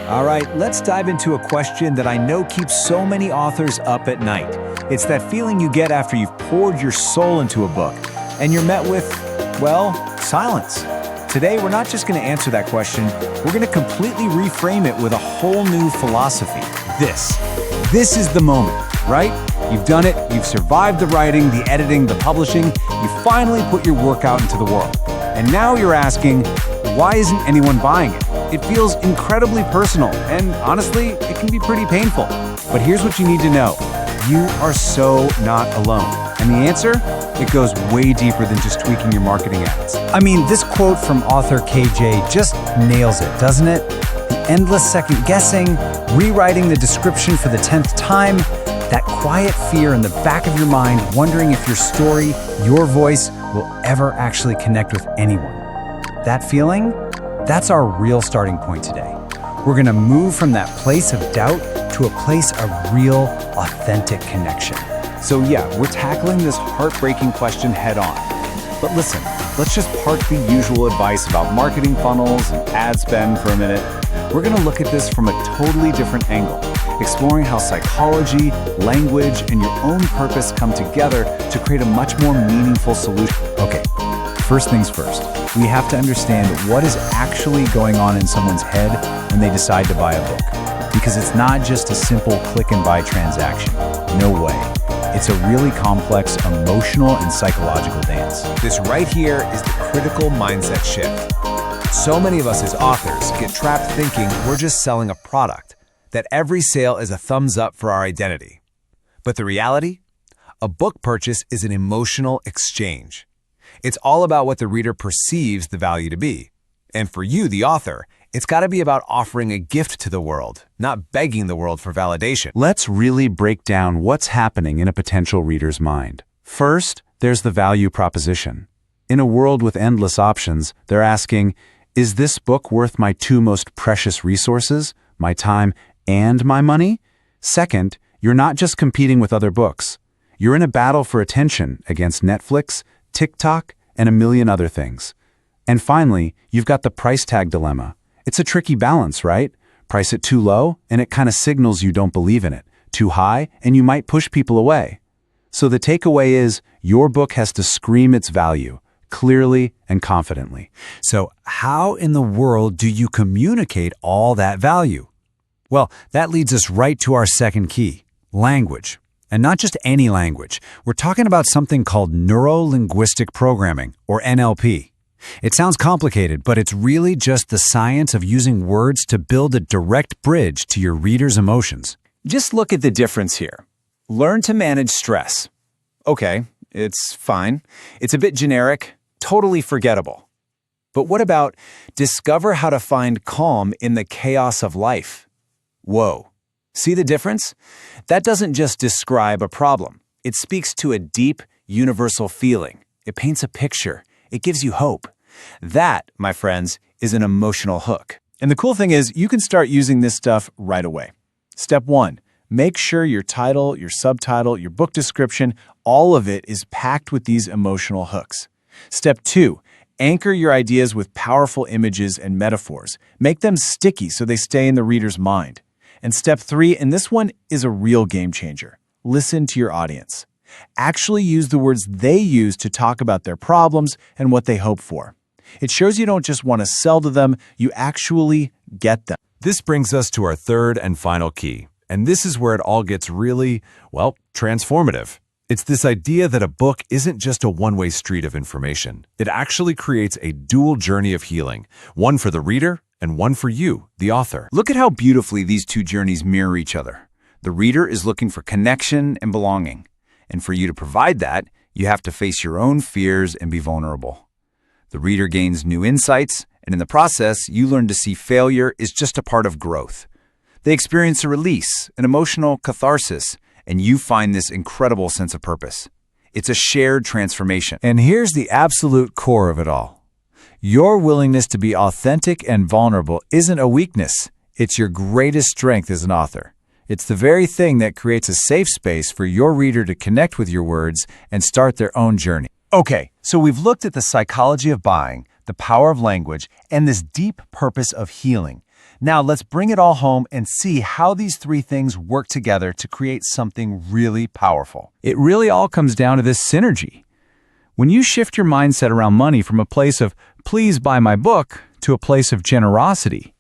All right, let's dive into a question that I know keeps so many authors up at night. It's that feeling you get after you've poured your soul into a book, and you're met with, well, silence. Today, we're not just going to answer that question, we're going to completely reframe it with a whole new philosophy. This is the moment, right? You've done it, you've survived the writing, the editing, the publishing, you finally put your work out into the world. And now you're asking, why isn't anyone buying it? It feels incredibly personal, and honestly, it can be pretty painful. But here's what you need to know. You are so not alone. And the answer? It goes way deeper than just tweaking your marketing ads. I mean, this quote from author KJ just nails it, doesn't it? The endless second guessing, rewriting the description for the 10th time, that quiet fear in the back of your mind wondering if your story, your voice, will ever actually connect with anyone. That feeling? That's our real starting point today. We're going to move from that place of doubt to a place of real, authentic connection. So yeah, we're tackling this heartbreaking question head on. But listen, let's just park the usual advice about marketing funnels and ad spend for a minute. We're going to look at this from a totally different angle, exploring how psychology, language, and your own purpose come together to create a much more meaningful solution. Okay, first things first, we have to understand what is actually going on in someone's head when they decide to buy a book. Because it's not just a simple click and buy transaction. No way. It's a really complex emotional and psychological dance. This right here is the critical mindset shift. So many of us as authors get trapped thinking we're just selling a product, that every sale is a thumbs up for our identity. But the reality? A book purchase is an emotional exchange. It's all about what the reader perceives the value to be. And for you, the author, it's got to be about offering a gift to the world, not begging the world for validation. Let's really break down what's happening in a potential reader's mind. First, there's the value proposition. In a world with endless options, they're asking, is this book worth my two most precious resources, my time and my money? Second, you're not just competing with other books. You're in a battle for attention against Netflix, TikTok, and a million other things. And finally, you've got the price tag dilemma. It's a tricky balance, right? Price it too low, and it kind of signals you don't believe in it. Too high, and you might push people away. So the takeaway is, your book has to scream its value, clearly and confidently. So how in the world do you communicate all that value? Well, that leads us right to our second key, language. And not just any language. We're talking about something called neuro-linguistic programming, or NLP. It sounds complicated, but it's really just the science of using words to build a direct bridge to your reader's emotions. Just look at the difference here. Learn to manage stress. Okay, it's fine. It's a bit generic, totally forgettable. But what about discover how to find calm in the chaos of life? Whoa. See the difference? That doesn't just describe a problem. It speaks to a deep, universal feeling. It paints a picture. It gives you hope. That, my friends, is an emotional hook. And the cool thing is, you can start using this stuff right away. Step 1, make sure your title, your subtitle, your book description, all of it is packed with these emotional hooks. Step 2, anchor your ideas with powerful images and metaphors. Make them sticky so they stay in the reader's mind. And step 3, and this one is a real game changer. Listen to your audience. Actually use the words they use to talk about their problems and what they hope for. It shows you don't just want to sell to them, you actually get them. This brings us to our third and final key. And this is where it all gets really, well, transformative. It's this idea that a book isn't just a one-way street of information. It actually creates a dual journey of healing, one for the reader and one for you, the author. Look at how beautifully these two journeys mirror each other. The reader is looking for connection and belonging. And for you to provide that, you have to face your own fears and be vulnerable. The reader gains new insights, and in the process, you learn to see failure is just a part of growth. They experience a release, an emotional catharsis, and you find this incredible sense of purpose. It's a shared transformation. And here's the absolute core of it all. Your willingness to be authentic and vulnerable isn't a weakness. It's your greatest strength as an author. It's the very thing that creates a safe space for your reader to connect with your words and start their own journey. Okay, so we've looked at the psychology of buying, the power of language, and this deep purpose of healing. Now let's bring it all home and see how these three things work together to create something really powerful. It really all comes down to this synergy. When you shift your mindset around money from a place of please buy my book to a place of generosity,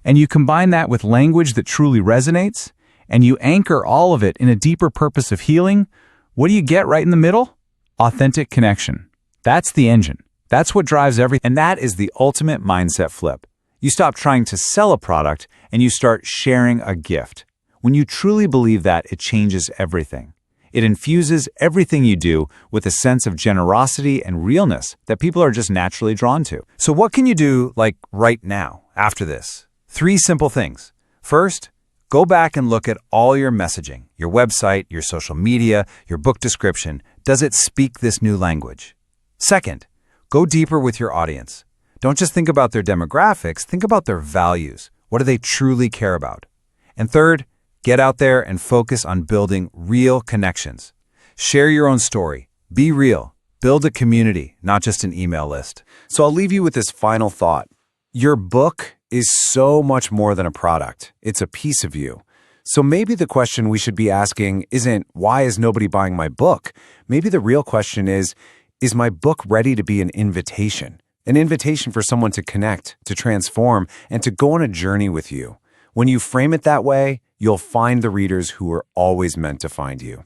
and you combine that with language that truly resonates, and you anchor all of it in a deeper purpose of healing, what do you get right in the middle? Authentic connection. That's the engine. That's what drives everything. And that is the ultimate mindset flip. You stop trying to sell a product and you start sharing a gift. When you truly believe that, it changes everything. It infuses everything you do with a sense of generosity and realness that people are just naturally drawn to. So what can you do, like right now, after this? 3 simple things. First, go back and look at all your messaging, your website, your social media, your book description. Does it speak this new language? Second, go deeper with your audience. Don't just think about their demographics, think about their values. What do they truly care about? And third, get out there and focus on building real connections. Share your own story. Be real. Build a community, not just an email list. So I'll leave you with this final thought. Your book is so much more than a product. It's a piece of you. So maybe the question we should be asking isn't, why is nobody buying my book? Maybe the real question is my book ready to be an invitation? An invitation for someone to connect, to transform, and to go on a journey with you. When you frame it that way, you'll find the readers who are always meant to find you.